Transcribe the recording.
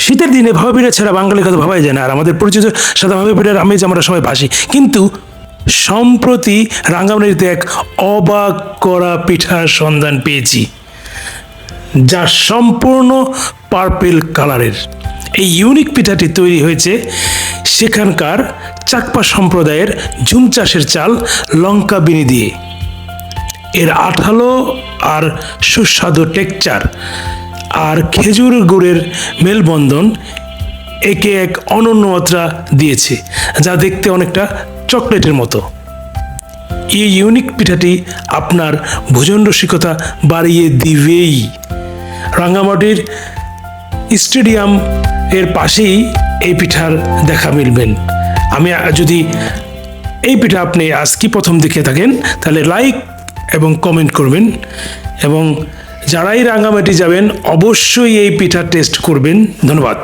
শীতের দিনে ভাপা পিঠা ছাড়া বাঙালি কথা ভাবাই যায় না, আর আমাদের পরিচিত সাদা ভাপা পিঠার আমেজ আমরা সবাই ভাসি। কিন্তু সম্প্রতি রাঙ্গামাটিতে এক অবাক করা পিঠার সন্ধান পেয়েছি, যা সম্পূর্ণ পার্পেল কালারের। এই ইউনিক পিঠাটি তৈরি হয়েছে সেখানকার চাকপা সম্প্রদায়ের ঝুম চাষের চাল লঙ্কা বিনি দিয়ে। এর আঠালো আর সুস্বাদু টেক্সচার আর খেজুর গুড়ের মেলবন্ধন একে এক অনন্য মাত্রা দিয়েছে, যা দেখতে অনেকটা চকলেটের মতো। এই ইউনিক পিঠাটি আপনার ভোজন রসিকতা বাড়িয়ে দিবেই। রাঙ্গামাটির স্টেডিয়াম এর পাশেই এই পিঠার দেখা মিলবেন। আমি যদি এই পিঠা আপনি আজকে প্রথম দেখে থাকেন তাহলে লাইক এবং কমেন্ট করবেন, এবং যারাই রাঙ্গামাটি যাবেন অবশ্যই এই পিঠা টেস্ট করবেন। ধন্যবাদ।